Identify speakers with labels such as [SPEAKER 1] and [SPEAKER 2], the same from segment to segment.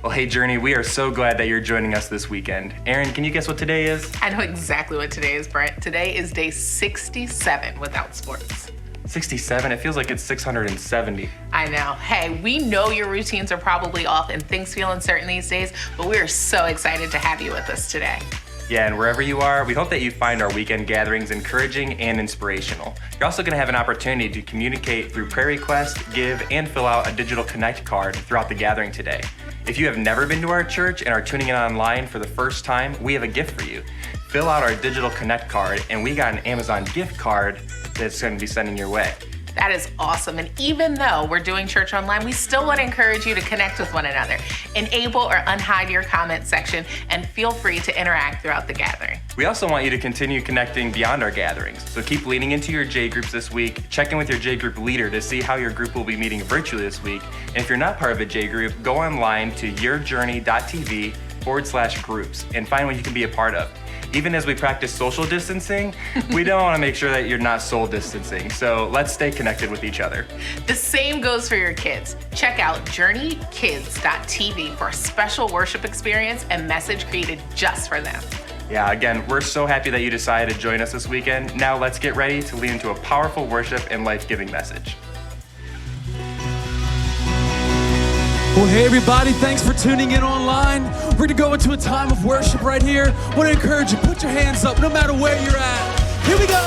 [SPEAKER 1] Well, hey, Journey, we are so glad that you're joining us this weekend. Aaron, can you guess what today is?
[SPEAKER 2] I know exactly what today is, Brent. Today is day 67 without sports.
[SPEAKER 1] 67? It feels like it's 670.
[SPEAKER 2] I know. Hey, we know your routines are probably off and things feel uncertain these days, but we are so excited to have you with us today.
[SPEAKER 1] Yeah, and wherever you are, we hope that you find our weekend gatherings encouraging and inspirational. You're also going to have an opportunity to communicate through prayer requests, give, and fill out a digital connect card throughout the gathering today. If you have never been to our church and are tuning in online for the first time, we have a gift for you. Fill out our digital connect card, and we got an Amazon gift card that's going to be sending your way.
[SPEAKER 2] That is awesome. And even though we're doing church online, we still want to encourage you to connect with one another. Enable or unhide your comment section and feel free to interact throughout the gathering.
[SPEAKER 1] We also want you to continue connecting beyond our gatherings. So keep leaning into your J groups this week. Check in with your J group leader to see how your group will be meeting virtually this week. And if you're not part of a J group, go online to yourjourney.tv/groups and find what you can be a part of. Even as we practice social distancing, we don't want to make sure that you're not soul distancing. So let's stay connected with each other.
[SPEAKER 2] The same goes for your kids. Check out journeykids.tv for a special worship experience and message created just for them.
[SPEAKER 1] Yeah, again, we're so happy that you decided to join us this weekend. Now let's get ready to lean into a powerful worship and life-giving message.
[SPEAKER 3] Well, hey everybody, thanks for tuning in online. We're gonna go into a time of worship right here. I want to encourage you, put your hands up no matter where you're at. Here we go.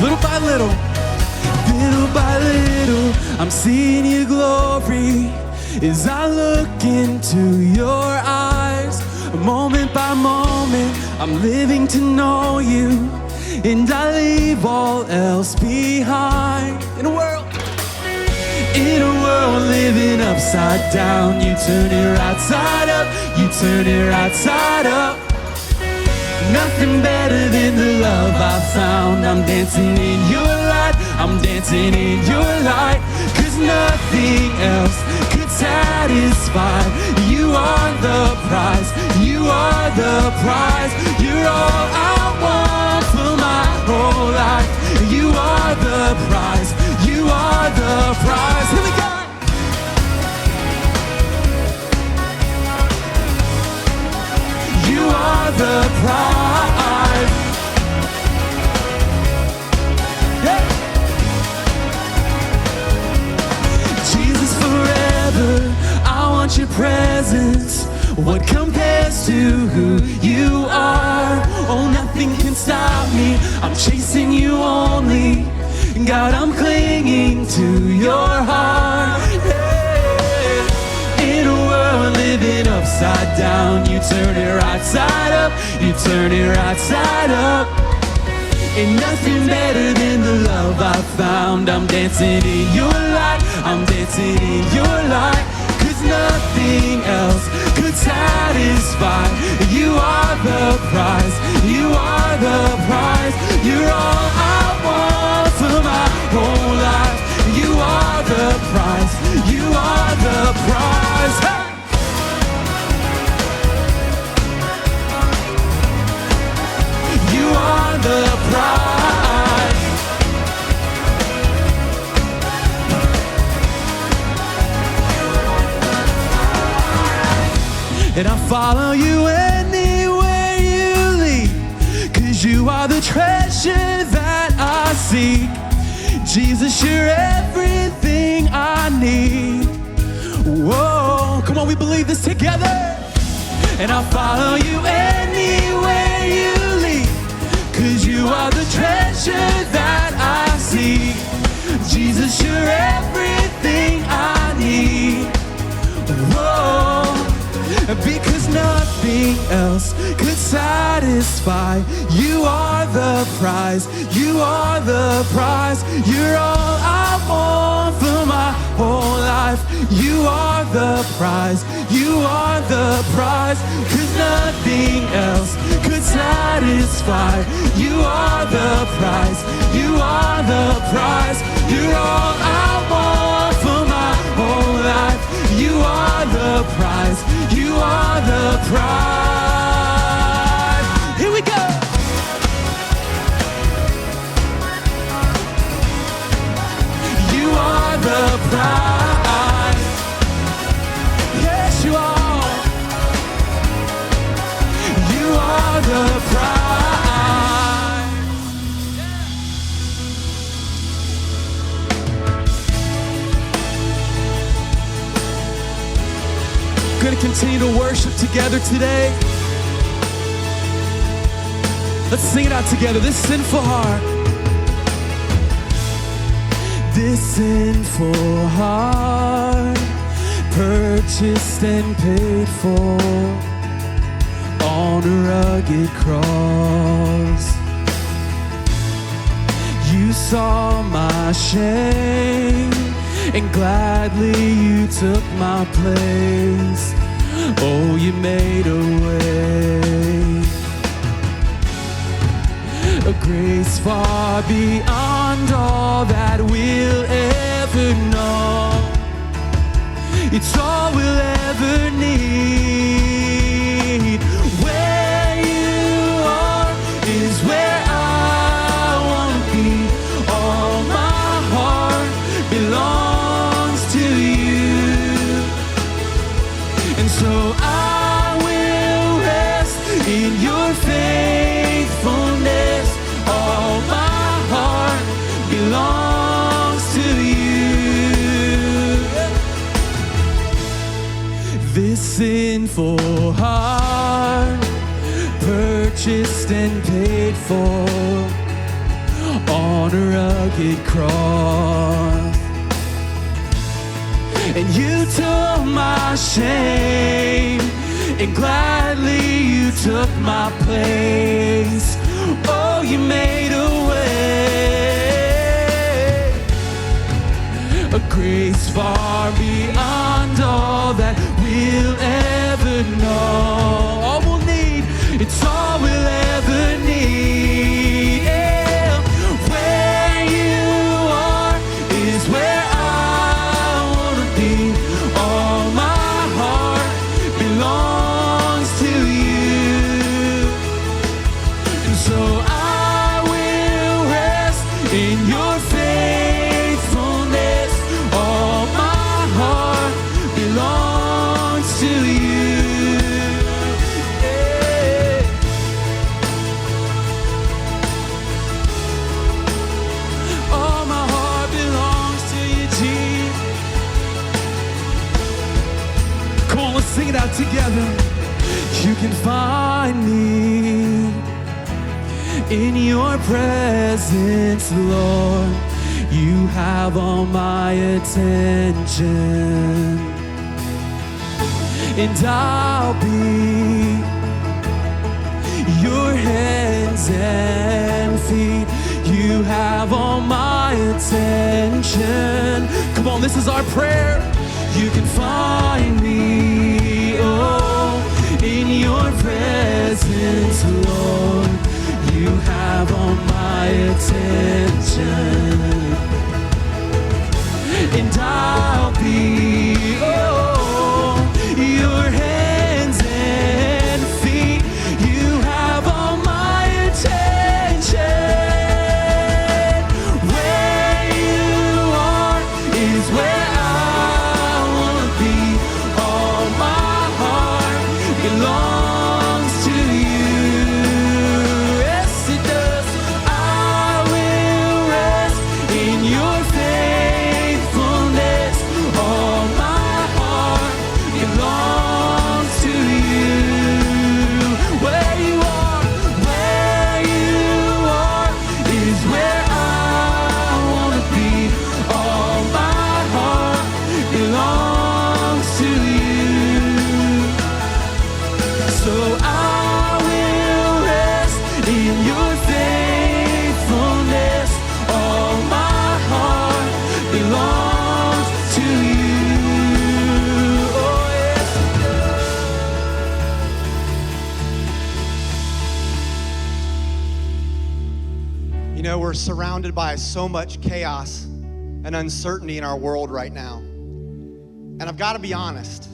[SPEAKER 3] Little by little, I'm seeing your glory as I look into your eyes. Moment by moment, I'm living to know you. And I leave all else behind. In a world living upside down, you turn it right side up, you turn it right side up. Nothing better than the love I found. I'm dancing in your light, I'm dancing in your light. 'Cause nothing else could satisfy. You are the prize, you are the prize. You're all I want for my whole life. You are the prize, you are the prize. Here we go. You are the prize. Yeah. Jesus, forever, I want your presence. What compares to who you are? Oh, nothing can stop me. I'm chasing you only. God, I'm clinging to your heart. Yeah. In a world living upside down, you turn it right side up, you turn it right side up. Ain't nothing better than the love I found. I'm dancing in your light, I'm dancing in your light. 'Cause nothing else could satisfy. You are the prize, you are the prize. You're all I want for my whole life. You are the prize, you are the prize. Hey! You are the prize. And I follow you anywhere you lead. 'Cause you are the treasure that I seek. Jesus, you're everything I need. Whoa, come on, we believe this together. And I follow you anywhere you lead. 'Cause you are the treasure that I seek. Jesus, you're everything I need. Whoa. Because nothing else could satisfy. You are the prize, you are the prize. You're all I want for my whole life. You are the prize, you are the prize. 'Cause nothing else could satisfy. You are the prize, you are the prize. You're all I want for my whole life. You are the prize, you are the prize. Here we go. You are the prize. Yes, you are. You are the prize. We're going to continue to worship together today. Let's sing it out together. This sinful heart. This sinful heart, purchased and paid for on a rugged cross. You saw my shame and gladly you took my place. Oh, you made a way. A grace far beyond all that we'll ever know. It's all we'll ever need. Where you are is where I want to be. All my heart belongs to you. And so I will rest in your faithfulness. All my heart belongs to you. This sinful heart, purchased and paid for on a rugged cross. And you took my shame and gladly you took my place. Oh, you made a way. A grace far beyond all that we'll ever know. All we'll need, it's all we'll ever need. Yeah. Where you are is where I want to be. All my heart belongs to you. And so I will rest in your faithfulness. All my heart belongs to you. Yeah. All my heart belongs to you, Jesus. Come on, let's sing it out together. You can find me in your presence, Lord. You have all my attention. And I'll be your hands and feet. You have all my attention. Come on, this is our prayer. You can find me, oh, in your presence, Lord. You have all my attention. And I'll be, oh, your hands and feet. You have all my attention. Where you are is where I want to be. All my heart belongs to you. Yes, it does. I will rest in your faithfulness. All my heart belongs to you. Where you are is where I want to be. All my heart belongs to you. So I will rest in your faithfulness. All my heart belongs to you. Oh, yes, it does.
[SPEAKER 4] You know, we're surrounded by so much chaos and uncertainty in our world right now. And I've got to be honest.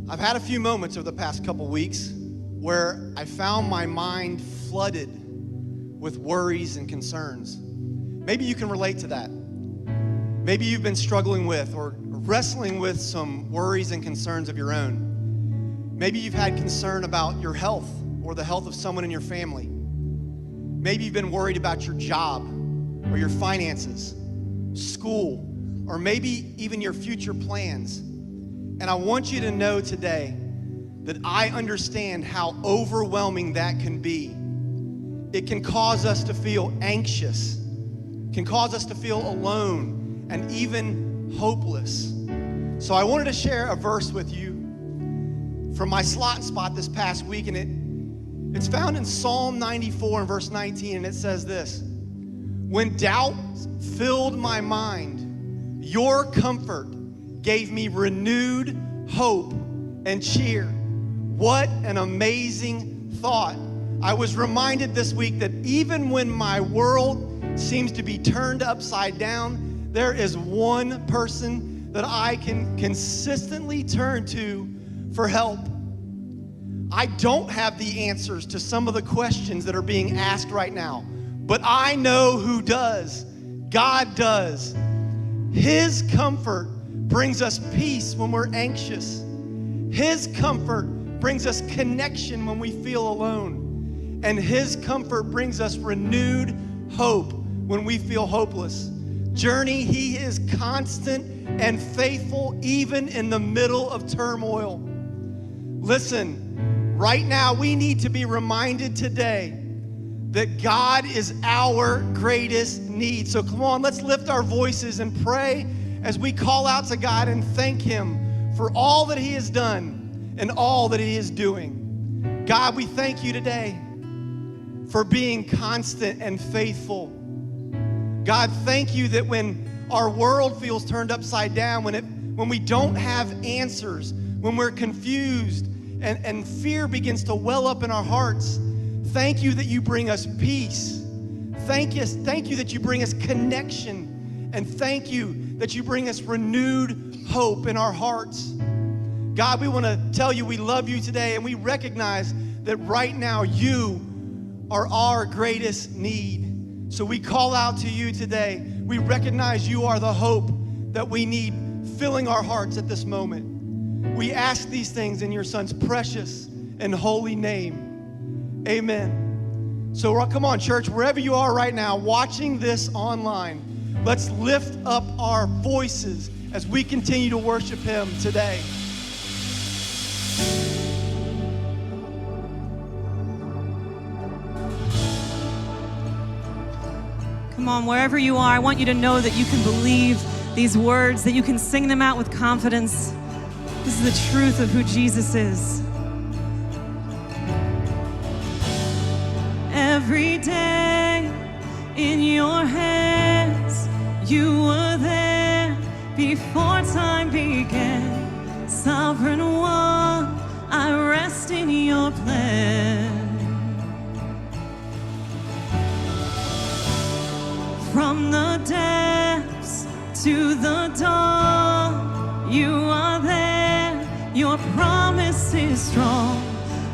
[SPEAKER 4] I've had a few moments over the past couple weeks where I found my mind flooded with worries and concerns. Maybe you can relate to that. Maybe you've been struggling with or wrestling with some worries and concerns of your own. Maybe you've had concern about your health or the health of someone in your family. Maybe you've been worried about your job or your finances, school, or maybe even your future plans. And I want you to know today that I understand how overwhelming that can be. It can cause us to feel anxious, can cause us to feel alone, and even hopeless. So I wanted to share a verse with you from my slot spot this past week, and it's found in Psalm 94 and verse 19, and it says this: when doubt filled my mind, your comfort gave me renewed hope and cheer. What an amazing thought. I was reminded this week that even when my world seems to be turned upside down, there is one person that I can consistently turn to for help. I don't have the answers to some of the questions that are being asked right now, but I know who does. God does. His comfort brings us peace when we're anxious. His comfort brings us connection when we feel alone. And His comfort brings us renewed hope when we feel hopeless. Journey, He is constant and faithful even in the middle of turmoil. Listen, right now we need to be reminded today that God is our greatest need. So come on, let's lift our voices and pray as we call out to God and thank Him for all that He has done and all that He is doing. God, we thank You today for being constant and faithful. God, thank You that when our world feels turned upside down, when we don't have answers, when we're confused and fear begins to well up in our hearts, thank You that You bring us peace. Thank you that You bring us connection. And thank You that You bring us renewed hope in our hearts. God, we want to tell You we love You today, and we recognize that right now You are our greatest need. So we call out to You today. We recognize You are the hope that we need filling our hearts at this moment. We ask these things in Your Son's precious and holy name. Amen. So come on, church, wherever you are right now, watching this online, let's lift up our voices as we continue to worship Him today.
[SPEAKER 5] Come on, wherever you are, I want you to know that you can believe these words, that you can sing them out with confidence. This is the truth of who Jesus is. Every day in Your hands, You were there before time began. Sovereign One, I rest in Your plan. From the depths to the dawn, You are there, Your promise is strong.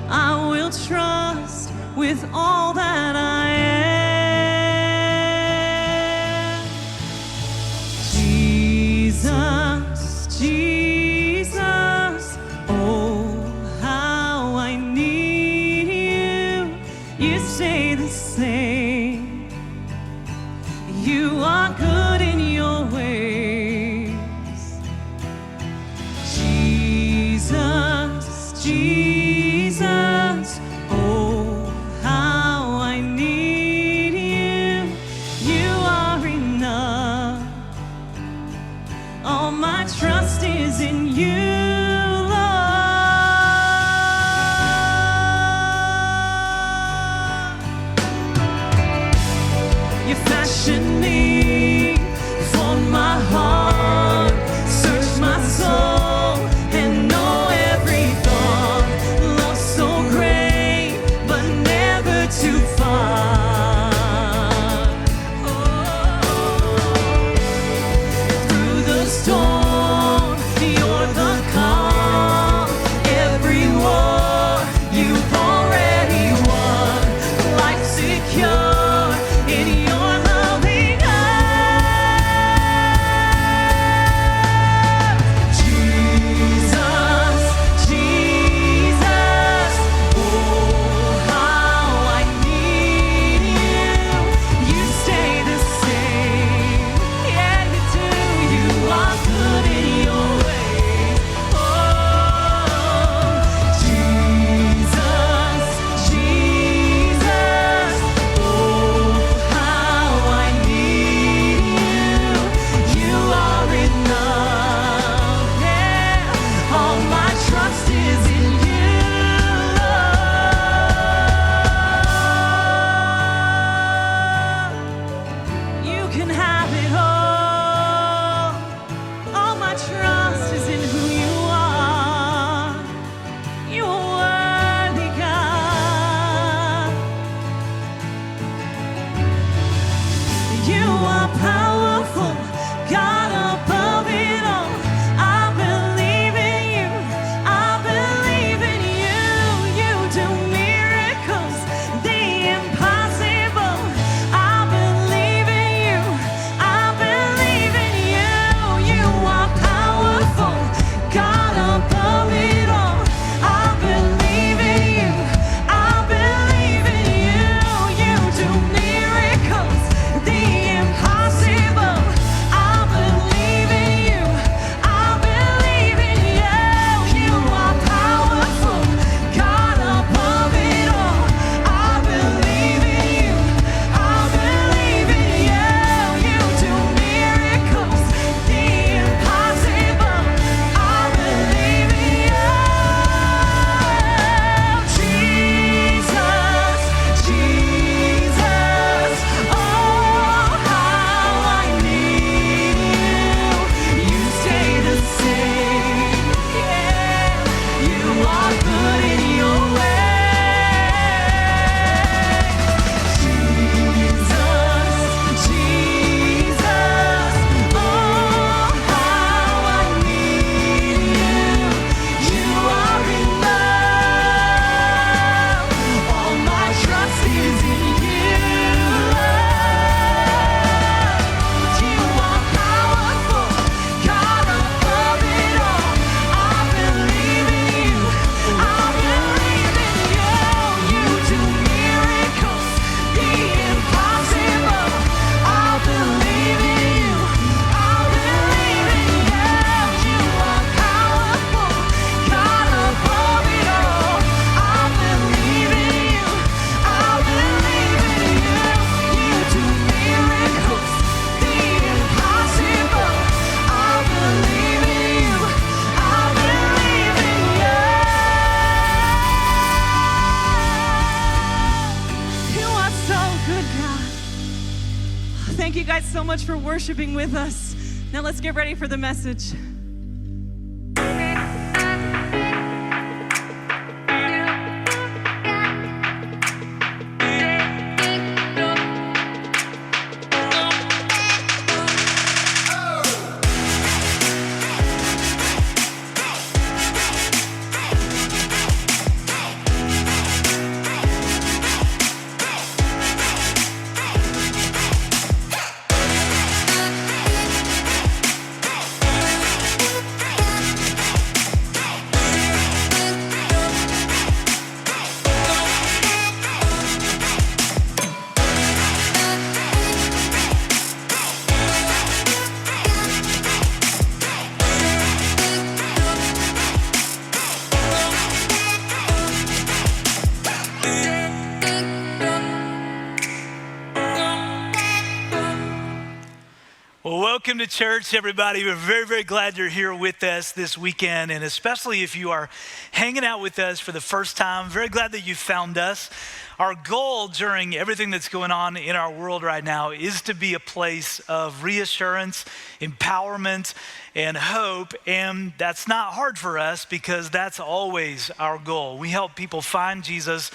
[SPEAKER 5] I will trust with all that I am. Jesus, Jesus, oh, how I need You. You stay the same. You are good in Your ways. Jesus, Jesus, oh, how I need You. You are enough. All my trust is in You. Fashion me for my heart, search my soul and know every thought. Love so great, but never too far. Oh. Through the storm, You're the so much for worshiping with us. Now let's get ready for the message.
[SPEAKER 6] Welcome to church, everybody. We're very, very glad you're here with us this weekend, and especially if you are hanging out with us for the first time, very glad that you found us. Our goal during everything that's going on in our world right now is to be a place of reassurance, empowerment, and hope, and that's not hard for us because that's always our goal. We help people find Jesus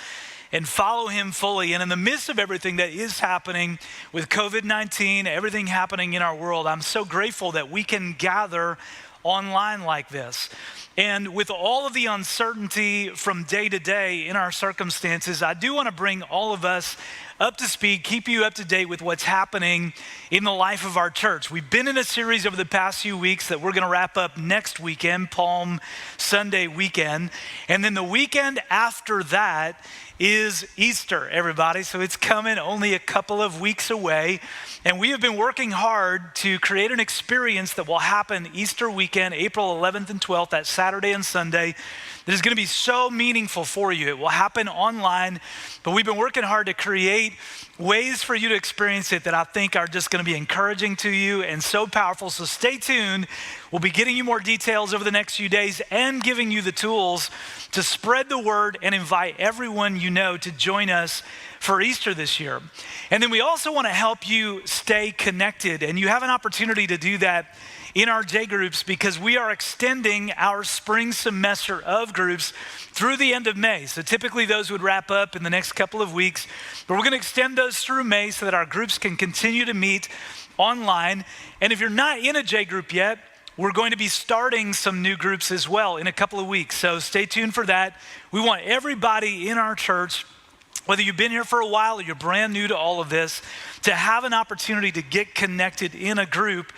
[SPEAKER 6] and follow him fully. And in the midst of everything that is happening with COVID-19, everything happening in our world, I'm so grateful that we can gather online like this. And with all of the uncertainty from day to day in our circumstances, I do want to bring all of us up to speed, keep you up to date with what's happening in the life of our church. We've been in a series over the past few weeks that we're going to wrap up next weekend, Palm Sunday weekend. And then the weekend after that is Easter, everybody. So it's coming only a couple of weeks away. And we have been working hard to create an experience that will happen Easter weekend, April 11th and 12th, that Saturday and Sunday, that is going to be so meaningful for you. It will happen online, but we've been working hard to create ways for you to experience it that I think are just going to be encouraging to you and so powerful. So stay tuned. We'll be getting you more details over the next few days and giving you the tools to spread the word and invite everyone you know to join us for Easter this year. And then we also want to help you stay connected, and you have an opportunity to do that in our J groups because we are extending our spring semester of groups through the end of May. So typically those would wrap up in the next couple of weeks, but we're going to extend those through May so that our groups can continue to meet online. And if you're not in a J group yet, we're going to be starting some new groups as well in a couple of weeks. So stay tuned for that. We want everybody in our church, whether you've been here for a while or you're brand new to all of this, to have an opportunity to get connected in a group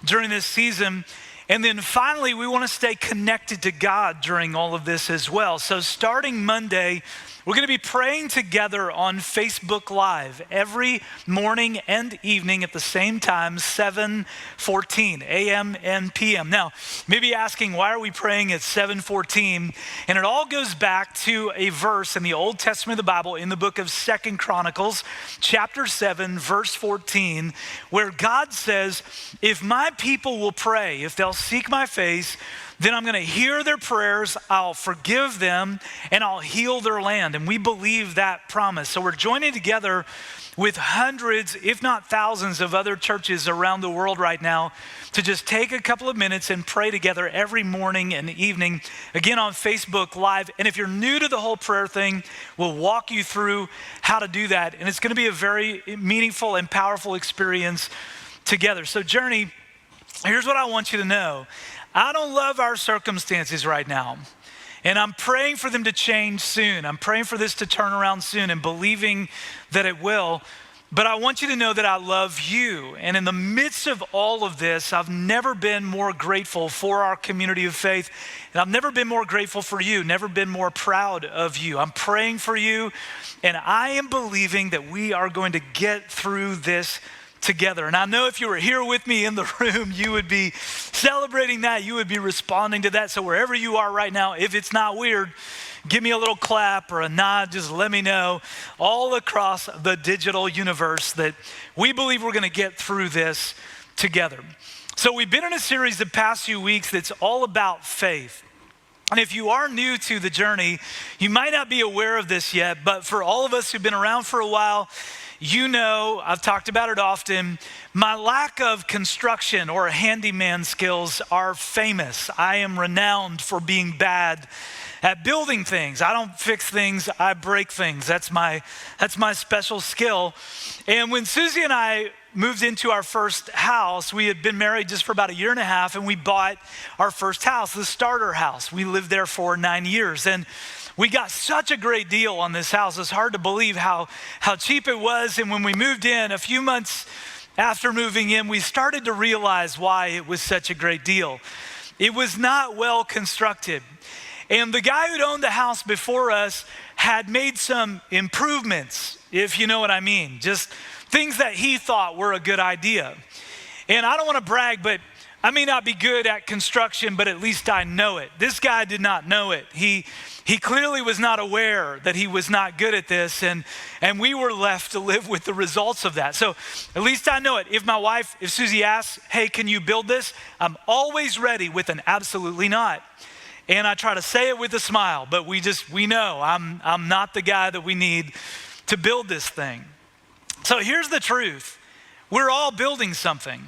[SPEAKER 6] during this season. And then finally, we want to stay connected to God during all of this as well. So starting Monday, we're going to be praying together on Facebook Live every morning and evening at the same time, 7:14 a.m. and p.m. Now, maybe asking, why are we praying at 7:14? And it all goes back to a verse in the Old Testament of the Bible in the book of 2 Chronicles, chapter 7, verse 14, where God says, if my people will pray, if they'll seek my face, then I'm going to hear their prayers, I'll forgive them, and I'll heal their land. And we believe that promise. So we're joining together with hundreds, if not thousands, of other churches around the world right now to just take a couple of minutes and pray together every morning and evening, again on Facebook Live. And if you're new to the whole prayer thing, we'll walk you through how to do that. And it's going to be a very meaningful and powerful experience together. So Journey, here's what I want you to know. I don't love our circumstances right now, and I'm praying for them to change soon. I'm praying for this to turn around soon and believing that it will, but I want you to know that I love you. And in the midst of all of this, I've never been more grateful for our community of faith, and I've never been more grateful for you, never been more proud of you. I'm praying for you, and I am believing that we are going to get through this together. And I know if you were here with me in the room, you would be celebrating that. You would be responding to that. So wherever you are right now, if it's not weird, give me a little clap or a nod. Just let me know all across the digital universe that we believe we're going to get through this together. So we've been in a series the past few weeks that's all about faith. And if you are new to the journey, you might not be aware of this yet, but for all of us who've been around for a while, you know, I've talked about it often, my lack of construction or handyman skills are famous. I am renowned for being bad at building things. I don't fix things, I break things. That's my special skill. And when Susie and I moved into our first house, we had been married just for about 1.5 years, and we bought our first house, the starter house. We lived there for 9 years, and we got such a great deal on this house. It's hard to believe how cheap it was. And when we moved in, a few months after moving in, we started to realize why it was such a great deal. It was not well constructed. And the guy who'd owned the house before us had made some improvements, if you know what I mean, just things that he thought were a good idea. And I don't want to brag, but I may not be good at construction, but at least I know it. This guy did not know it. He clearly was not aware that he was not good at this, and we were left to live with the results of that. So at least I know it. If Susie asks, hey, can you build this? I'm always ready with an absolutely not. And I try to say it with a smile, but we know I'm not the guy that we need to build this thing. So here's the truth. We're all building something.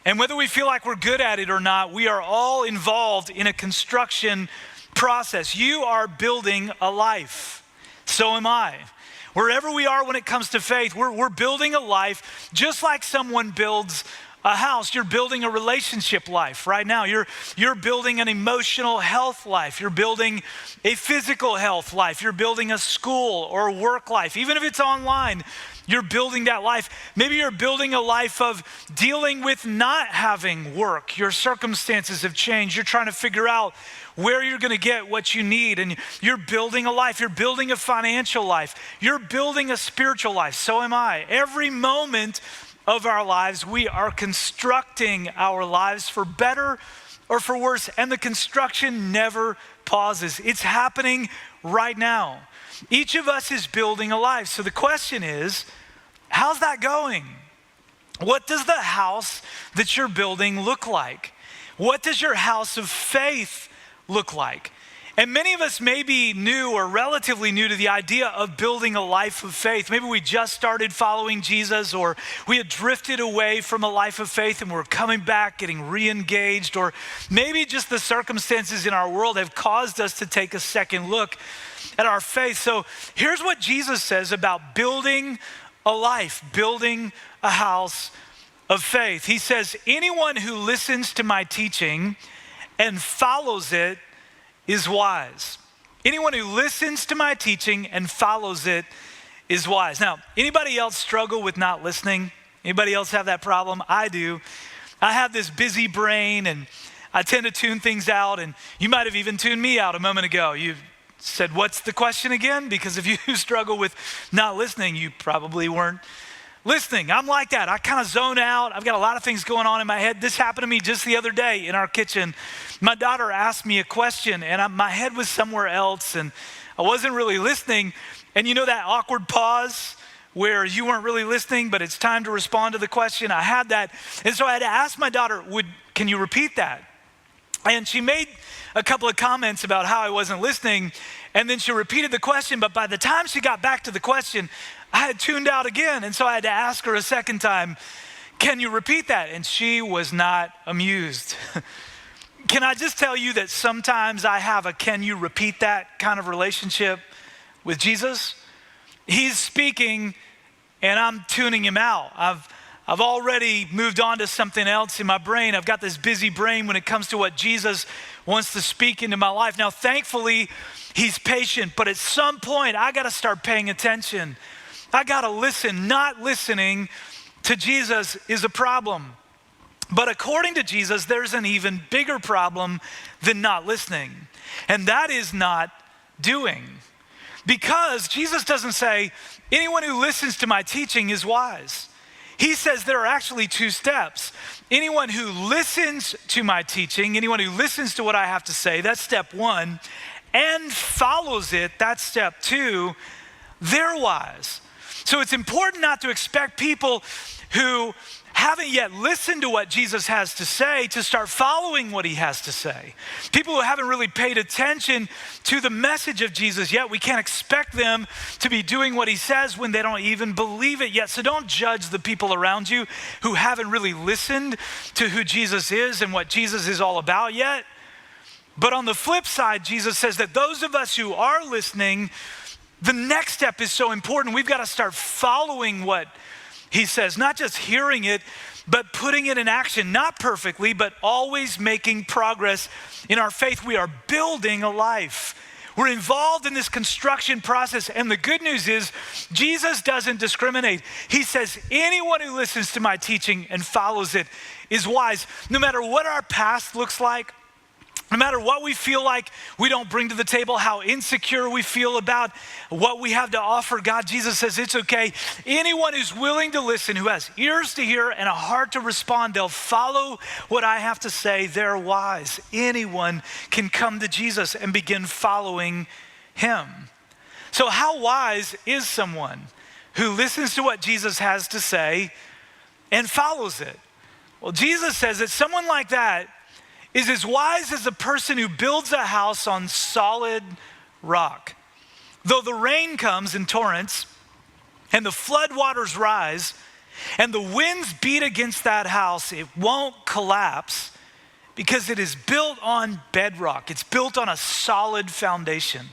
[SPEAKER 6] And whether we feel like we're good at it or not, we are all involved in a construction process. You are building a life. So am I. Wherever we are when it comes to faith, we're building a life just like someone builds a house. You're building a relationship life right now. You're building an emotional health life. You're building a physical health life. You're building a school or work life. Even if it's online, you're building that life. Maybe you're building a life of dealing with not having work. Your circumstances have changed. You're trying to figure out where you're going to get what you need. And you're building a life. You're building a financial life. You're building a spiritual life. So am I. Every moment of our lives, we are constructing our lives for better or for worse. And the construction never pauses. It's happening right now. Each of us is building a life. So the question is, how's that going? What does the house that you're building look like? What does your house of faith look like? And many of us may be new or relatively new to the idea of building a life of faith. Maybe we just started following Jesus, or we had drifted away from a life of faith and we're coming back, getting re-engaged, or maybe just the circumstances in our world have caused us to take a second look at our faith. So here's what Jesus says about building a life, building a house of faith. He says, anyone who listens to my teaching and follows it is wise. Anyone who listens to my teaching and follows it is wise. Now, anybody else struggle with not listening? Anybody else have that problem? I do. I have this busy brain and I tend to tune things out, and you might have even tuned me out a moment ago. You said, what's the question again? Because if you struggle with not listening, you probably weren't listening. I'm like that. I kind of zone out. I've got a lot of things going on in my head. This happened to me just the other day in our kitchen. My daughter asked me a question and my head was somewhere else and I wasn't really listening. And you know that awkward pause where you weren't really listening, but it's time to respond to the question? I had that. And so I had to ask my daughter, can you repeat that? And she made a couple of comments about how I wasn't listening, and then she repeated the question, but by the time she got back to the question, I had tuned out again, and so I had to ask her a second time, can you repeat that? And she was not amused. Can I just tell you that sometimes I have a can you repeat that kind of relationship with Jesus? He's speaking, and I'm tuning him out. I've already moved on to something else in my brain. I've got this busy brain when it comes to what Jesus wants to speak into my life. Now, thankfully, he's patient, but at some point, I got to start paying attention. I got to listen. Not listening to Jesus is a problem. But according to Jesus, there's an even bigger problem than not listening, and that is not doing. Because Jesus doesn't say, anyone who listens to my teaching is wise. He says there are actually two steps. Anyone who listens to my teaching, anyone who listens to what I have to say, that's step one, and follows it, that's step two, they're wise. So it's important not to expect people who haven't yet listened to what Jesus has to say to start following what he has to say. People who haven't really paid attention to the message of Jesus yet, we can't expect them to be doing what he says when they don't even believe it yet. So don't judge the people around you who haven't really listened to who Jesus is and what Jesus is all about yet. But on the flip side, Jesus says that those of us who are listening, the next step is so important. We've got to start following what he says, not just hearing it, but putting it in action, not perfectly, but always making progress in our faith. We are building a life. We're involved in this construction process. And the good news is Jesus doesn't discriminate. He says, anyone who listens to my teaching and follows it is wise. No matter what our past looks like, no matter what we feel like we don't bring to the table, how insecure we feel about what we have to offer God, Jesus says it's okay. Anyone who's willing to listen, who has ears to hear and a heart to respond, they'll follow what I have to say. They're wise. Anyone can come to Jesus and begin following him. So how wise is someone who listens to what Jesus has to say and follows it? Well, Jesus says that someone like that is as wise as a person who builds a house on solid rock. Though the rain comes in torrents and the flood waters rise and the winds beat against that house, it won't collapse because it is built on bedrock. It's built on a solid foundation.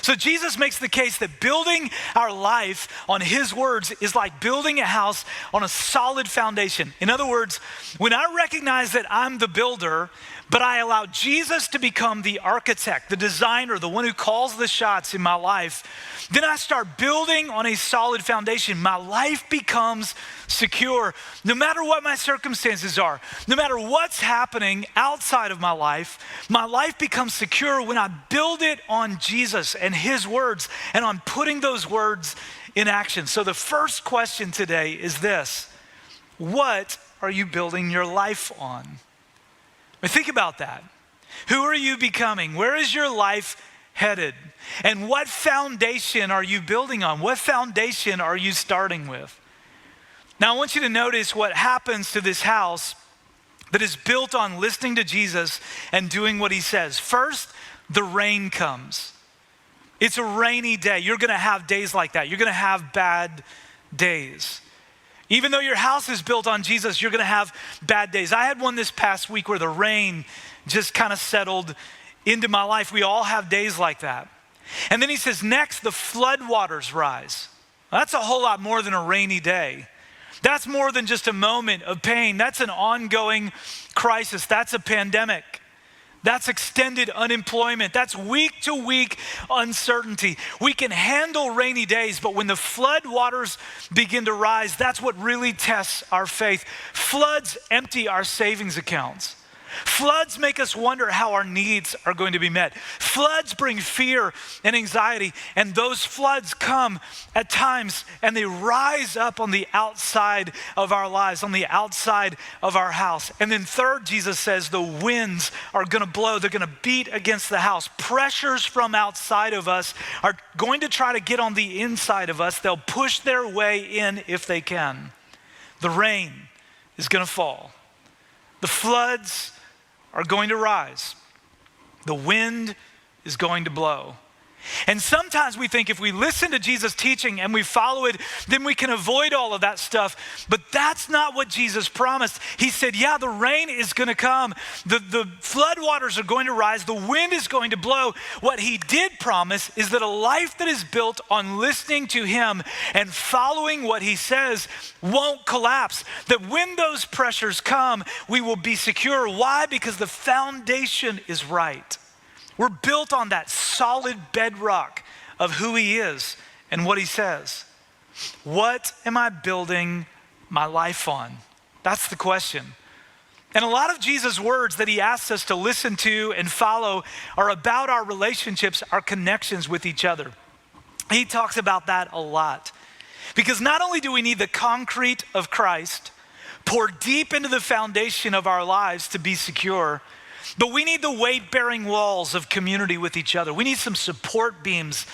[SPEAKER 6] So Jesus makes the case that building our life on his words is like building a house on a solid foundation. In other words, when I recognize that I'm the builder, but I allow Jesus to become the architect, the designer, the one who calls the shots in my life, then I start building on a solid foundation. My life becomes secure. No matter what my circumstances are, no matter what's happening outside of my life becomes secure when I build it on Jesus and his words, and I'm putting those words in action. So the first question today is this: what are you building your life on? I mean, think about that. Who are you becoming? Where is your life headed? And what foundation are you building on? What foundation are you starting with? Now, I want you to notice what happens to this house that is built on listening to Jesus and doing what he says. First, the rain comes. It's a rainy day. You're going to have days like that. You're going to have bad days. Even though your house is built on Jesus, you're going to have bad days. I had one this past week where the rain just kind of settled into my life. We all have days like that. And then he says, next, the flood waters rise. Well, that's a whole lot more than a rainy day. That's more than just a moment of pain. That's an ongoing crisis. That's a pandemic. That's extended unemployment. That's week-to-week uncertainty. We can handle rainy days, but when the flood waters begin to rise, that's what really tests our faith. Floods empty our savings accounts. Floods make us wonder how our needs are going to be met. Floods bring fear and anxiety, and those floods come at times and they rise up on the outside of our lives, on the outside of our house. And then third, Jesus says the winds are going to blow. They're going to beat against the house. Pressures from outside of us are going to try to get on the inside of us. They'll push their way in if they can. The rain is going to fall. The floods are going to rise. The wind is going to blow. And sometimes we think if we listen to Jesus' teaching and we follow it, then we can avoid all of that stuff. But that's not what Jesus promised. He said, yeah, the rain is going to come. The flood waters are going to rise. The wind is going to blow. What he did promise is that a life that is built on listening to him and following what he says won't collapse. That when those pressures come, we will be secure. Why? Because the foundation is right. We're built on that solid bedrock of who he is and what he says. What am I building my life on? That's the question. And a lot of Jesus' words that he asks us to listen to and follow are about our relationships, our connections with each other. He talks about that a lot. Because not only do we need the concrete of Christ poured deep into the foundation of our lives to be secure, but we need the weight-bearing walls of community with each other. We need some support beams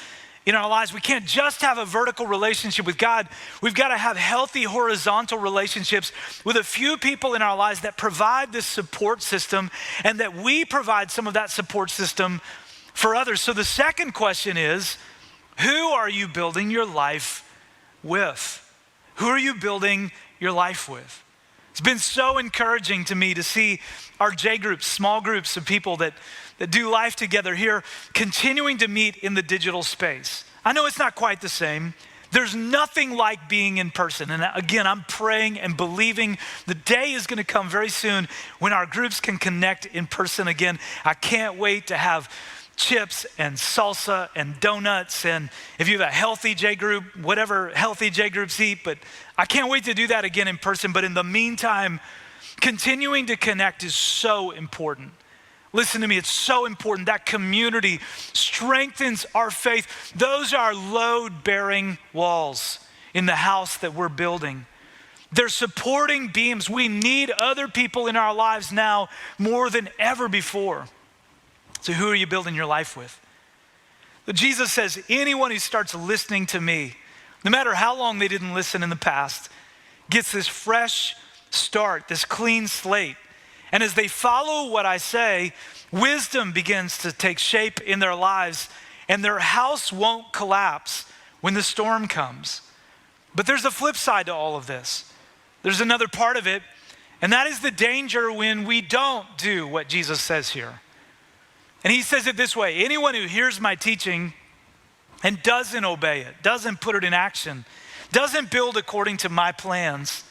[SPEAKER 6] in our lives. We can't just have a vertical relationship with God. We've got to have healthy horizontal relationships with a few people in our lives that provide this support system, and that we provide some of that support system for others. So the second question is, who are you building your life with? Who are you building your life with? It's been so encouraging to me to see our J groups, small groups of people that do life together here, continuing to meet in the digital space. I know it's not quite the same. There's nothing like being in person. And again, I'm praying and believing the day is going to come very soon when our groups can connect in person again. I can't wait to have chips and salsa and donuts, and if you have a healthy J group, whatever healthy J groups eat, but I can't wait to do that again in person. But in the meantime, continuing to connect is so important. Listen to me, it's so important. That community strengthens our faith. Those are load-bearing walls in the house that we're building. They're supporting beams. We need other people in our lives now more than ever before. So who are you building your life with? But Jesus says, anyone who starts listening to me, no matter how long they didn't listen in the past, gets this fresh start, this clean slate. And as they follow what I say, wisdom begins to take shape in their lives, and their house won't collapse when the storm comes. But there's a flip side to all of this. There's another part of it, and that is the danger when we don't do what Jesus says here. And he says it this way: anyone who hears my teaching and doesn't obey it, doesn't put it in action, doesn't build according to my plans,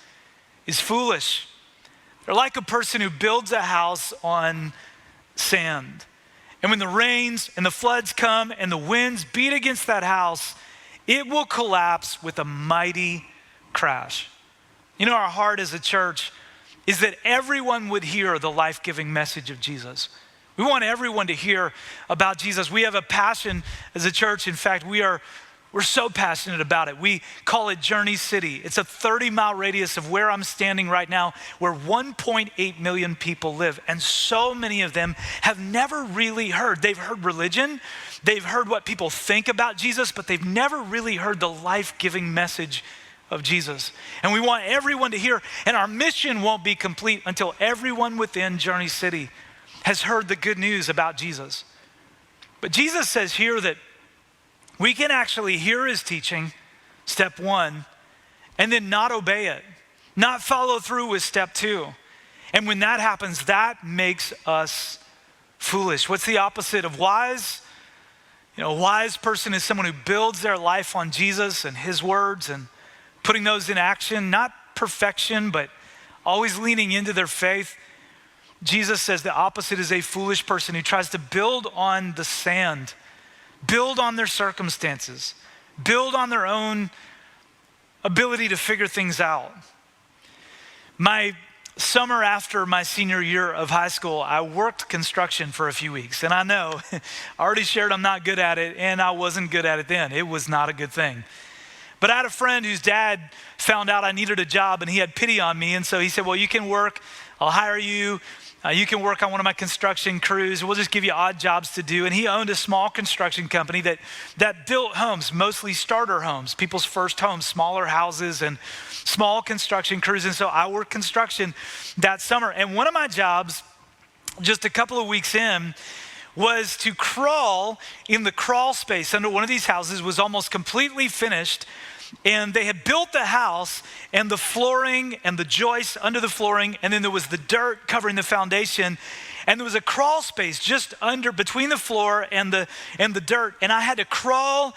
[SPEAKER 6] is foolish. They're like a person who builds a house on sand. And when the rains and the floods come and the winds beat against that house, it will collapse with a mighty crash. You know, our heart as a church is that everyone would hear the life-giving message of Jesus. We want everyone to hear about Jesus. We have a passion as a church. In fact, we're so passionate about it. We call it Journey City. It's a 30-mile radius of where I'm standing right now, where 1.8 million people live. And so many of them have never really heard. They've heard religion. They've heard what people think about Jesus, but they've never really heard the life-giving message of Jesus. And we want everyone to hear. And our mission won't be complete until everyone within Journey City has heard the good news about Jesus. But Jesus says here that we can actually hear his teaching, step one, and then not obey it, not follow through with step two. And when that happens, that makes us foolish. What's the opposite of wise? You know, a wise person is someone who builds their life on Jesus and his words and putting those in action, not perfection, but always leaning into their faith. Jesus says the opposite is a foolish person who tries to build on the sand, build on their circumstances, build on their own ability to figure things out. My summer after my senior year of high school, I worked construction for a few weeks. And I know, I already shared I'm not good at it, and I wasn't good at it then. It was not a good thing. But I had a friend whose dad found out I needed a job, and he had pity on me. And so he said, well, you can work, I'll hire you. You can work on one of my construction crews. We'll just give you odd jobs to do. And he owned a small construction company that built homes, mostly starter homes, people's first homes, smaller houses and small construction crews. And so I worked construction that summer. And one of my jobs, just a couple of weeks in, was to crawl in the crawl space under one of these houses. Was almost completely finished. And they had built the house and the flooring and the joists under the flooring, and then there was the dirt covering the foundation, and there was a crawl space just under between the floor and the dirt. And I had to crawl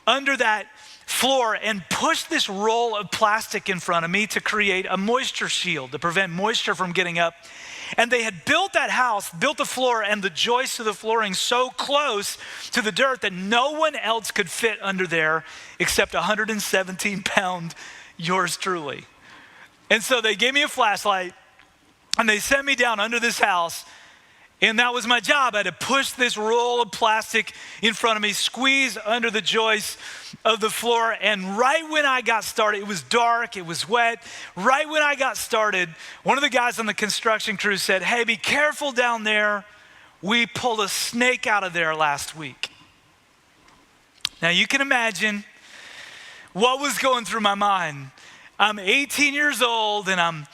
[SPEAKER 6] under that floor and push this roll of plastic in front of me to create a moisture shield to prevent moisture from getting up. And they had built that house, built the floor and the joists of the flooring so close to the dirt that no one else could fit under there except 117-pound yours truly. And so they gave me a flashlight and they sent me down under this house. And that was my job. I had to push this roll of plastic in front of me, squeeze under the joists of the floor. And right when I got started, it was dark, it was wet. Right when I got started, one of the guys on the construction crew said, hey, be careful down there. We pulled a snake out of there last week. Now you can imagine what was going through my mind. I'm 18 years old and I'm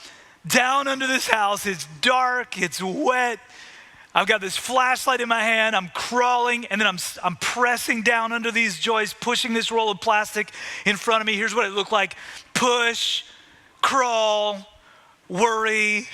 [SPEAKER 6] down under this house. It's dark, it's wet. I've got this flashlight in my hand. I'm crawling, and then I'm pressing down under these joists, pushing this roll of plastic in front of me. Here's what it looked like. Push, crawl, worry,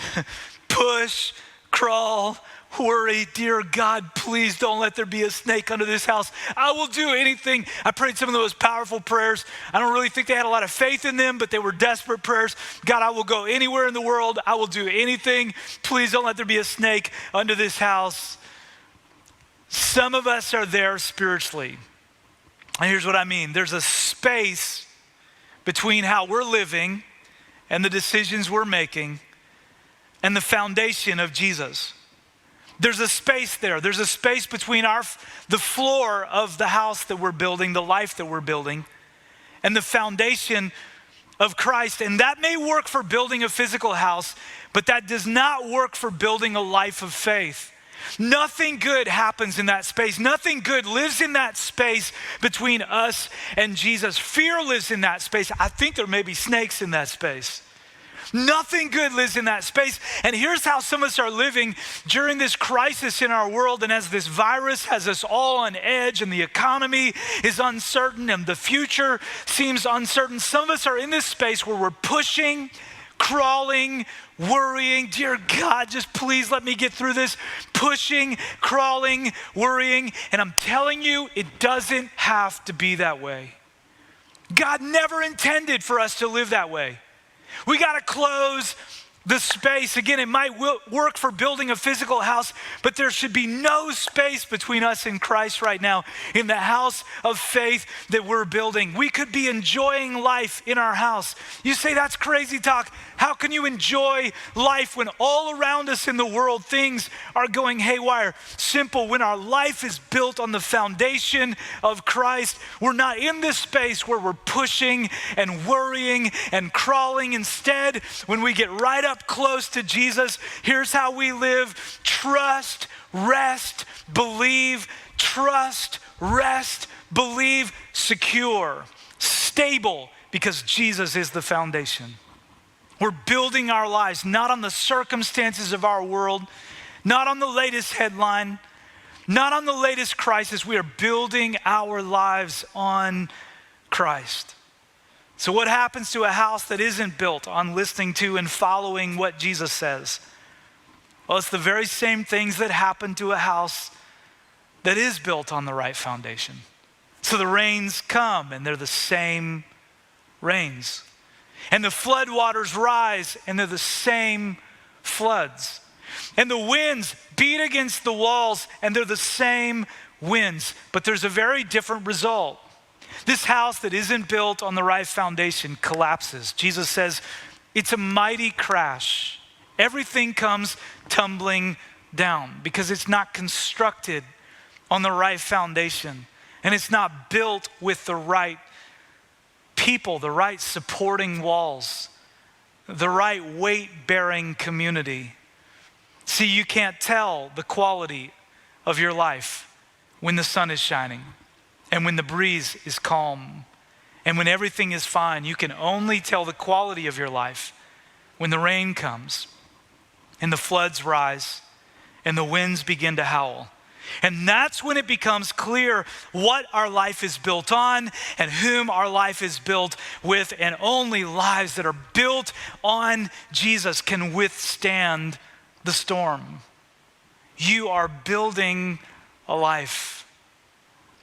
[SPEAKER 6] push, crawl, worry. Dear God, please don't let there be a snake under this house. I will do anything. I prayed some of those powerful prayers. I don't really think they had a lot of faith in them, but they were desperate prayers. God, I will go anywhere in the world. I will do anything. Please don't let there be a snake under this house. Some of us are there spiritually. And here's what I mean. There's a space between how we're living and the decisions we're making and the foundation of Jesus. There's a space there. There's a space between the floor of the house that we're building, the life that we're building, and the foundation of Christ. And that may work for building a physical house, but that does not work for building a life of faith. Nothing good happens in that space. Nothing good lives in that space between us and Jesus. Fear lives in that space. I think there may be snakes in that space. Nothing good lives in that space. And here's how some of us are living during this crisis in our world. And as this virus has us all on edge and the economy is uncertain and the future seems uncertain, some of us are in this space where we're pushing, crawling, worrying. Dear God, just please let me get through this. Pushing, crawling, worrying. And I'm telling you, it doesn't have to be that way. God never intended for us to live that way. We got to close the space. Again, it might work for building a physical house, but there should be no space between us and Christ right now in the house of faith that we're building. We could be enjoying life in our house. You say, that's crazy talk. How can you enjoy life when all around us in the world things are going haywire? Simple. When our life is built on the foundation of Christ, we're not in this space where we're pushing and worrying and crawling. Instead, when we get right up close to Jesus, here's how we live. Trust, rest, believe. Trust, rest, believe, secure, stable, because Jesus is the foundation. We're building our lives not on the circumstances of our world, not on the latest headline, not on the latest crisis. We are building our lives on Christ. So what happens to a house that isn't built on listening to and following what Jesus says? Well, it's the very same things that happen to a house that is built on the right foundation. So the rains come and they're the same rains. And the flood waters rise and they're the same floods. And the winds beat against the walls and they're the same winds. But there's a very different result. This house that isn't built on the right foundation collapses. Jesus says it's a mighty crash. Everything comes tumbling down because it's not constructed on the right foundation. And it's not built with the right people, the right supporting walls, the right weight-bearing community. See, you can't tell the quality of your life when the sun is shining and when the breeze is calm and when everything is fine. You can only tell the quality of your life when the rain comes and the floods rise and the winds begin to howl. And that's when it becomes clear what our life is built on and whom our life is built with. And only lives that are built on Jesus can withstand the storm. You are building a life.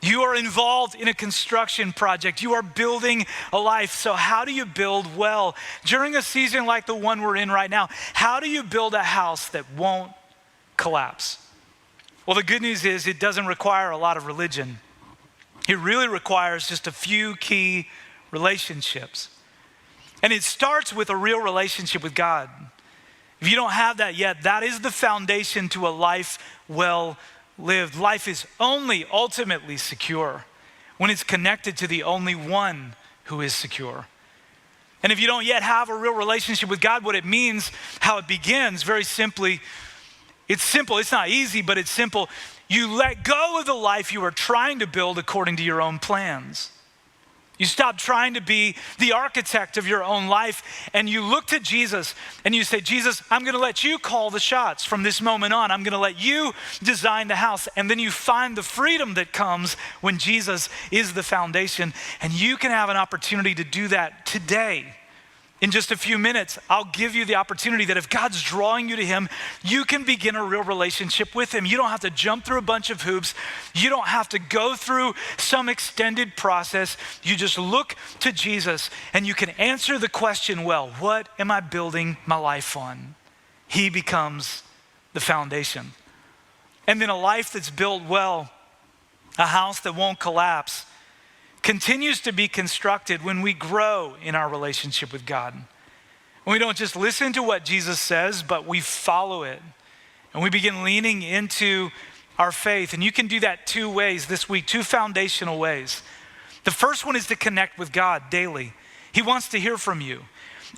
[SPEAKER 6] You are involved in a construction project. You are building a life. So how do you build well? During a season like the one we're in right now, how do you build a house that won't collapse? Well, the good news is it doesn't require a lot of religion. It really requires just a few key relationships. And it starts with a real relationship with God. If you don't have that yet, that is the foundation to a life well lived. Life is only ultimately secure when it's connected to the only one who is secure. And if you don't yet have a real relationship with God, what it means, how it begins, very simply, it's simple. It's not easy, but it's simple. You let go of the life you are trying to build according to your own plans. You stop trying to be the architect of your own life, and you look to Jesus and you say, Jesus, I'm gonna let you call the shots from this moment on. I'm gonna let you design the house. And then you find the freedom that comes when Jesus is the foundation. And you can have an opportunity to do that today. In just a few minutes, I'll give you the opportunity that if God's drawing you to him, you can begin a real relationship with him. You don't have to jump through a bunch of hoops. You don't have to go through some extended process. You just look to Jesus and you can answer the question, well, what am I building my life on? He becomes the foundation. And then a life that's built well, a house that won't collapse, continues to be constructed when we grow in our relationship with God. When we don't just listen to what Jesus says, but we follow it. And we begin leaning into our faith. And you can do that two ways this week, two foundational ways. The first one is to connect with God daily. He wants to hear from you.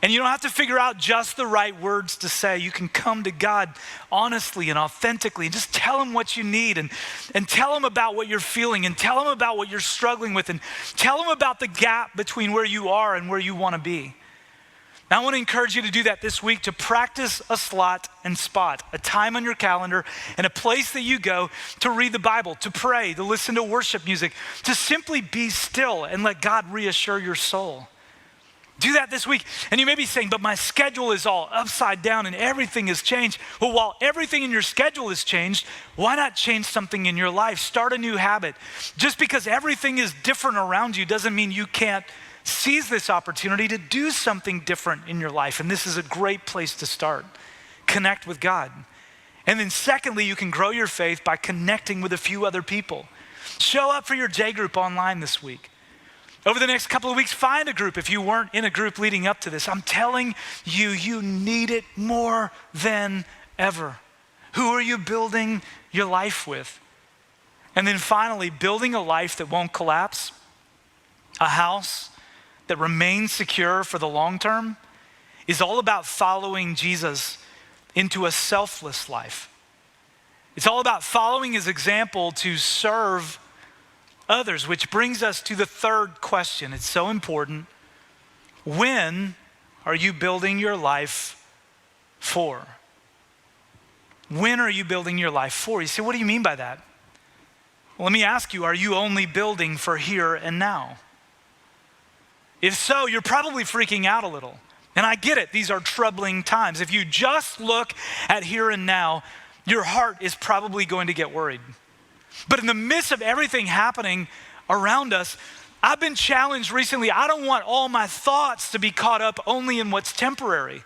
[SPEAKER 6] And you don't have to figure out just the right words to say. You can come to God honestly and authentically and just tell him what you need and tell him about what you're feeling and tell him about what you're struggling with and tell him about the gap between where you are and where you want to be. Now I want to encourage you to do that this week, to practice a slot and spot, a time on your calendar and a place that you go to read the Bible, to pray, to listen to worship music, to simply be still and let God reassure your soul. Do that this week. And you may be saying, but my schedule is all upside down and everything has changed. Well, while everything in your schedule has changed, why not change something in your life? Start a new habit. Just because everything is different around you doesn't mean you can't seize this opportunity to do something different in your life. And this is a great place to start. Connect with God. And then secondly, you can grow your faith by connecting with a few other people. Show up for your J group online this week. Over the next couple of weeks, find a group if you weren't in a group leading up to this. I'm telling you, you need it more than ever. Who are you building your life with? And then finally, building a life that won't collapse, a house that remains secure for the long term, is all about following Jesus into a selfless life. It's all about following his example to serve others, which brings us to the third question. It's so important. When are you building your life for? When are you building your life for? You say, what do you mean by that? Well, let me ask you, are you only building for here and now? If so, you're probably freaking out a little. And I get it, these are troubling times. If you just look at here and now, your heart is probably going to get worried. But in the midst of everything happening around us, I've been challenged recently. I don't want all my thoughts to be caught up only in what's temporary.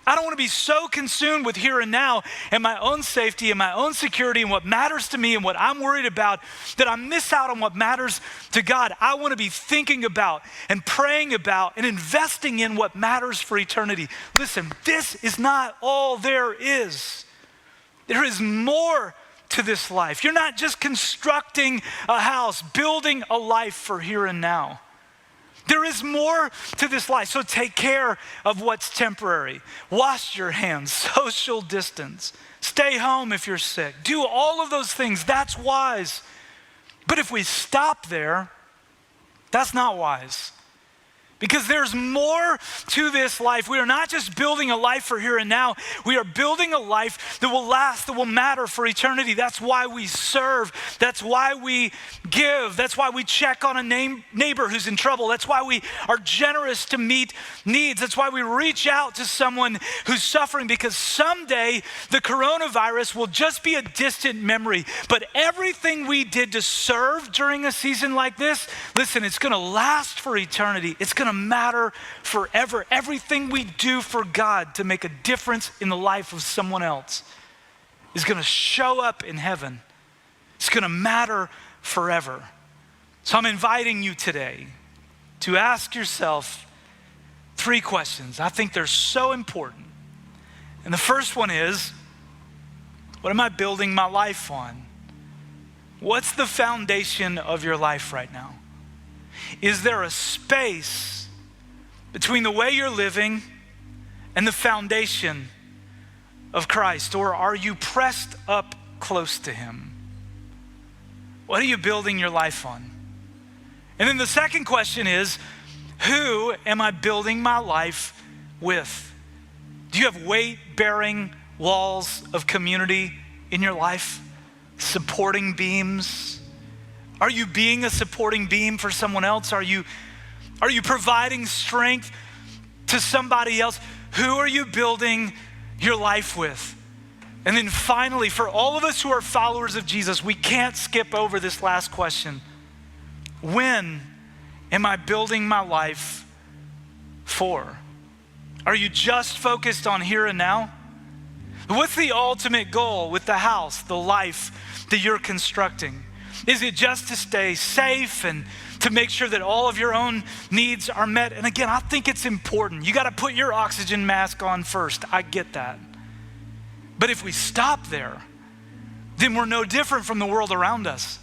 [SPEAKER 6] I don't want to be so consumed with here and now and my own safety and my own security and what matters to me and what I'm worried about that I miss out on what matters to God. I want to be thinking about and praying about and investing in what matters for eternity. Listen, this is not all there is. There is more to this life. You're not just constructing a house, building a life for here and now. There is more to this life. So take care of what's temporary. Wash your hands, social distance, stay home if you're sick. Do all of those things. That's wise. But if we stop there, that's not wise. Because there's more to this life. We are not just building a life for here and now. We are building a life that will last, that will matter for eternity. That's why we serve. That's why we give. That's why we check on a neighbor who's in trouble. That's why we are generous to meet needs. That's why we reach out to someone who's suffering, because someday the coronavirus will just be a distant memory. But everything we did to serve during a season like this, listen, it's going to last for eternity. It's going to matter forever. Everything we do for God to make a difference in the life of someone else is going to show up in heaven. It's going to matter forever. So I'm inviting you today to ask yourself 3 questions. I think they're so important. And the first one is, what am I building my life on? What's the foundation of your life right now? Is there a space between the way you're living and the foundation of Christ? Or are you pressed up close to him? What are you building your life on? And then the second question is, who am I building my life with? Do you have weight-bearing walls of community in your life? Supporting beams? Are you being a supporting beam for someone else? Are you providing strength to somebody else? Who are you building your life with? And then finally, for all of us who are followers of Jesus, we can't skip over this last question. When am I building my life for? Are you just focused on here and now? What's the ultimate goal with the house, the life that you're constructing? Is it just to stay safe and to make sure that all of your own needs are met? And again, I think it's important. You got to put your oxygen mask on first. I get that. But if we stop there, then we're no different from the world around us.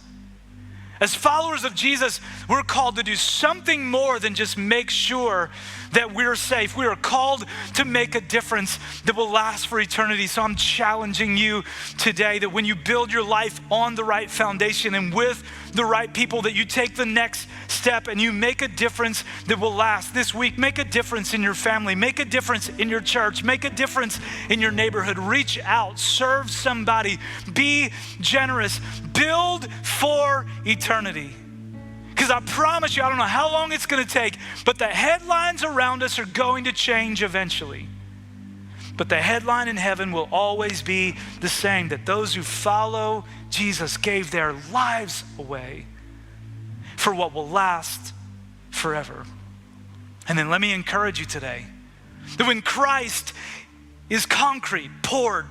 [SPEAKER 6] As followers of Jesus, we're called to do something more than just make sure that we're safe. We are called to make a difference that will last for eternity. So I'm challenging you today that when you build your life on the right foundation and with the right people, that you take the next step and you make a difference that will last. This week, make a difference in your family, make a difference in your church, make a difference in your neighborhood. Reach out, serve somebody, be generous, build for eternity. Because I promise you, I don't know how long it's going to take, but the headlines around us are going to change eventually. But the headline in heaven will always be the same, that those who follow Jesus gave their lives away for what will last forever. And then let me encourage you today that when Christ is concrete, poured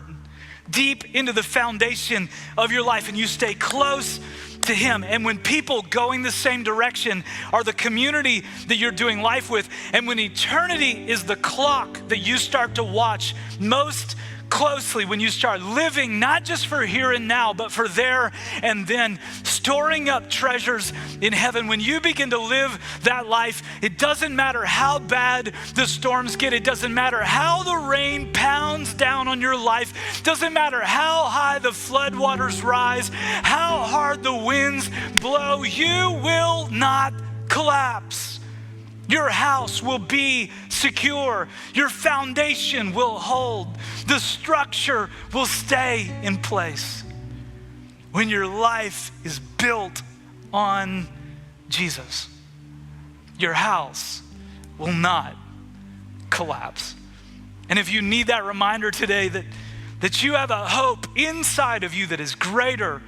[SPEAKER 6] deep into the foundation of your life and you stay close to him, and when people going the same direction are the community that you're doing life with, and when eternity is the clock that you start to watch most closely, when you start living not just for here and now, but for there and then, storing up treasures in heaven, when you begin to live that life, it doesn't matter how bad the storms get, it doesn't matter how the rain pounds down on your life, it doesn't matter how high the floodwaters rise, how hard the winds blow, you will not collapse. Your house will be secure. Your foundation will hold. The structure will stay in place. When your life is built on Jesus, your house will not collapse. And if you need that reminder today that you have a hope inside of you that is greater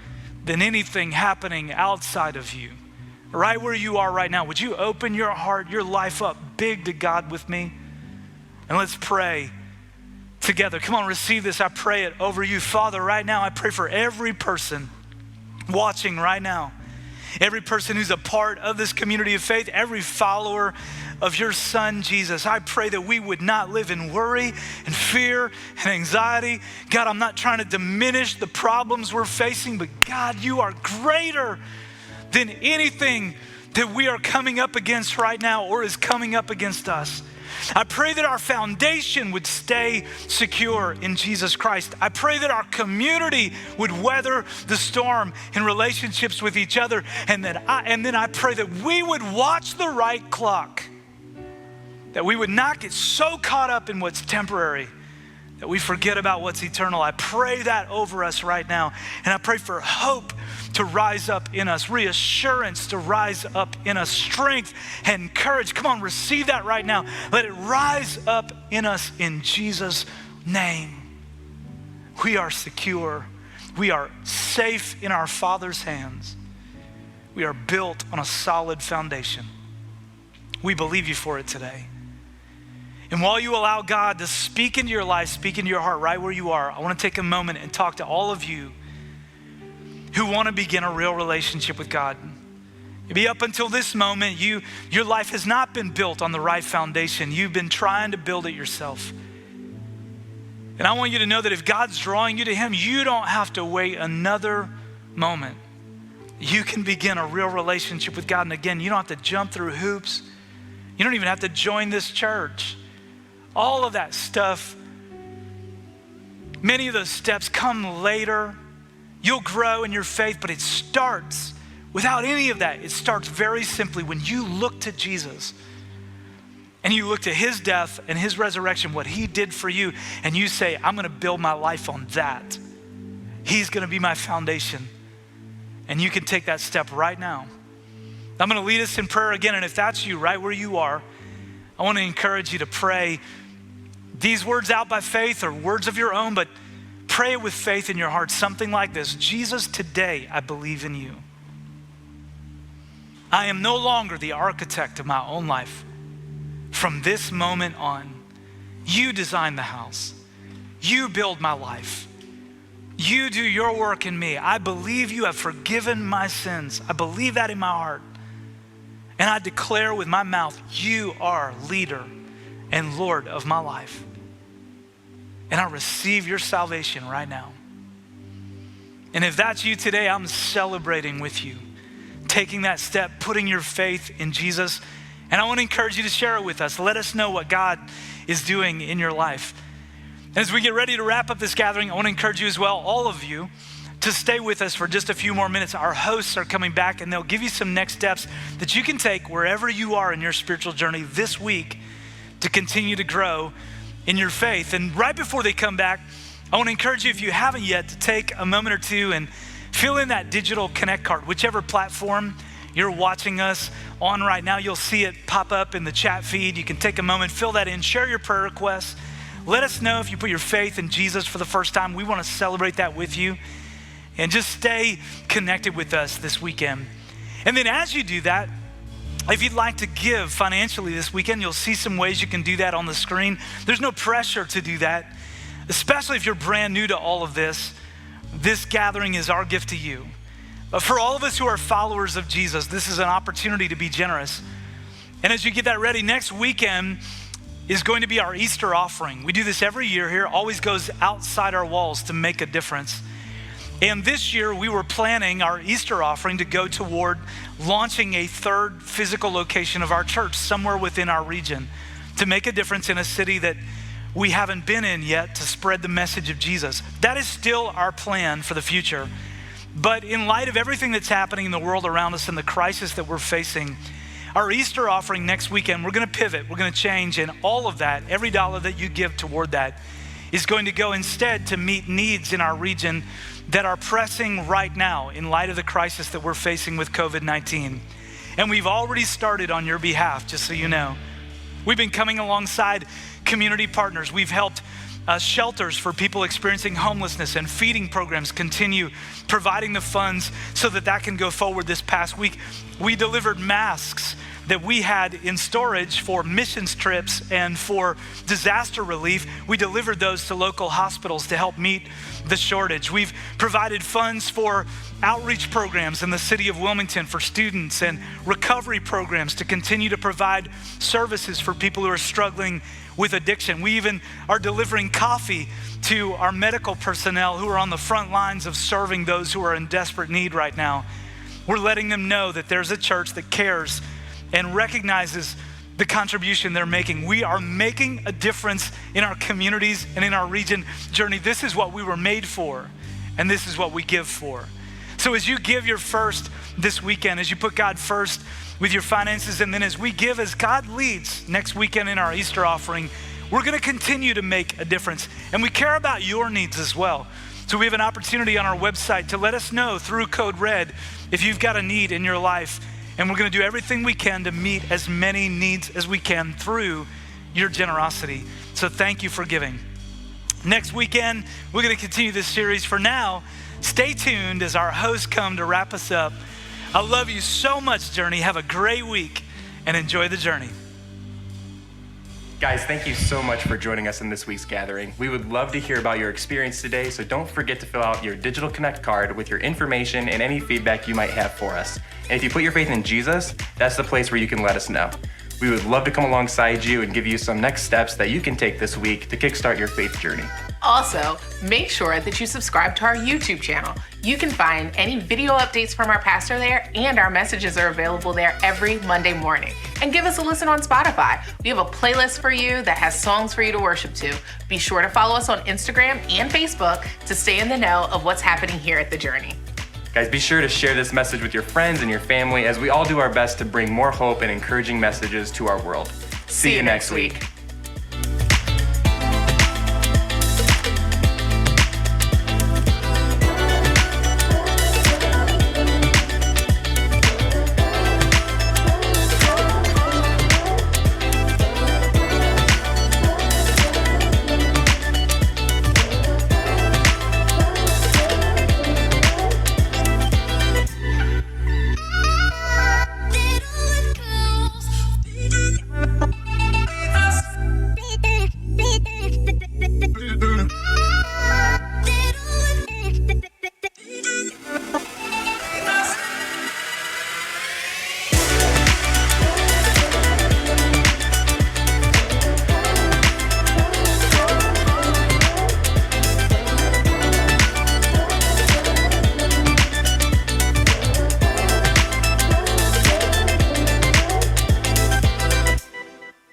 [SPEAKER 6] than anything happening outside of you, right where you are right now, would you open your heart, your life up big to God with me? And let's pray together. Come on, receive this. I pray it over you. Father, right now, I pray for every person watching right now, every person who's a part of this community of faith, every follower of your son, Jesus. I pray that we would not live in worry and fear and anxiety. God, I'm not trying to diminish the problems we're facing, but God, you are greater than anything that we are coming up against right now or is coming up against us. I pray that our foundation would stay secure in Jesus Christ. I pray that our community would weather the storm in relationships with each other, and then I pray that we would watch the right clock, that we would not get so caught up in what's temporary that we forget about what's eternal. I pray that over us right now, and I pray for hope to rise up in us, reassurance to rise up in us, strength and courage. Come on, receive that right now. Let it rise up in us in Jesus' name. We are secure. We are safe in our Father's hands. We are built on a solid foundation. We believe you for it today. And while you allow God to speak into your life, speak into your heart right where you are, I want to take a moment and talk to all of you who want to begin a real relationship with God. Maybe up until this moment, your life has not been built on the right foundation. You've been trying to build it yourself. And I want you to know that if God's drawing you to him, you don't have to wait another moment. You can begin a real relationship with God. And again, you don't have to jump through hoops. You don't even have to join this church. All of that stuff, many of those steps come later. You'll grow in your faith, but it starts without any of that. It starts very simply when you look to Jesus and you look to his death and his resurrection, what he did for you, and you say, I'm gonna build my life on that. He's gonna be my foundation. And you can take that step right now. I'm gonna lead us in prayer again, and if that's you right where you are, I wanna encourage you to pray these words out by faith or words of your own, but pray it with faith in your heart, something like this. Jesus, today I believe in you. I am no longer the architect of my own life. From this moment on, you design the house. You build my life. You do your work in me. I believe you have forgiven my sins. I believe that in my heart. And I declare with my mouth, you are leader and Lord of my life. And I receive your salvation right now. And if that's you today, I'm celebrating with you, taking that step, putting your faith in Jesus. And I want to encourage you to share it with us. Let us know what God is doing in your life. As we get ready to wrap up this gathering, I want to encourage you as well, all of you, to stay with us for just a few more minutes. Our hosts are coming back and they'll give you some next steps that you can take wherever you are in your spiritual journey this week to continue to grow in your faith. And right before they come back, I want to encourage you, if you haven't yet, to take a moment or two and fill in that digital connect card, whichever platform you're watching us on right now. You'll see it pop up in the chat feed. You can take a moment, fill that in, share your prayer requests. Let us know if you put your faith in Jesus for the first time. We want to celebrate that with you. And just stay connected with us this weekend. And then as you do that, if you'd like to give financially this weekend, you'll see some ways you can do that on the screen. There's no pressure to do that, especially if you're brand new to all of this. This gathering is our gift to you. But for all of us who are followers of Jesus, this is an opportunity to be generous. And as you get that ready, next weekend is going to be our Easter offering. We do this every year here, always goes outside our walls to make a difference. And this year we were planning our Easter offering to go toward launching a third physical location of our church somewhere within our region to make a difference in a city that we haven't been in yet, to spread the message of Jesus. That is still our plan for the future. But in light of everything that's happening in the world around us and the crisis that we're facing, our Easter offering next weekend, we're gonna pivot, we're gonna change, and all of that, every dollar that you give toward that is going to go instead to meet needs in our region that are pressing right now in light of the crisis that we're facing with COVID-19. And we've already started on your behalf, just so you know. We've been coming alongside community partners. We've helped shelters for people experiencing homelessness, and feeding programs continue providing the funds so that that can go forward. This past week, we delivered masks that we had in storage for missions trips and for disaster relief. We delivered those to local hospitals to help meet the shortage. We've provided funds for outreach programs in the city of Wilmington for students, and recovery programs to continue to provide services for people who are struggling with addiction. We even are delivering coffee to our medical personnel who are on the front lines of serving those who are in desperate need right now. We're letting them know that there's a church that cares and recognizes the contribution they're making. We are making a difference in our communities and in our region. Journey, this is what we were made for, and this is what we give for. So as you give your first this weekend, as you put God first with your finances, and then as we give as God leads next weekend in our Easter offering, we're gonna continue to make a difference. And we care about your needs as well. So we have an opportunity on our website to let us know through Code RED if you've got a need in your life. And we're gonna do everything we can to meet as many needs as we can through your generosity. So thank you for giving. Next weekend, we're gonna continue this series. For now, stay tuned as our hosts come to wrap us up. I love you so much, Journey. Have a great week and enjoy the journey.
[SPEAKER 1] Guys, thank you so much for joining us in this week's gathering. We would love to hear about your experience today, so don't forget to fill out your digital connect card with your information and any feedback you might have for us. And if you put your faith in Jesus, that's the place where you can let us know. We would love to come alongside you and give you some next steps that you can take this week to kickstart your faith journey.
[SPEAKER 2] Also, make sure that you subscribe to our YouTube channel. You can find any video updates from our pastor there, and our messages are available there every Monday morning. And give us a listen on Spotify. We have a playlist for you that has songs for you to worship to. Be sure to follow us on Instagram and Facebook to stay in the know of what's happening here at The Journey.
[SPEAKER 1] Guys, be sure to share this message with your friends and your family as we all do our best to bring more hope and encouraging messages to our world. See you next week.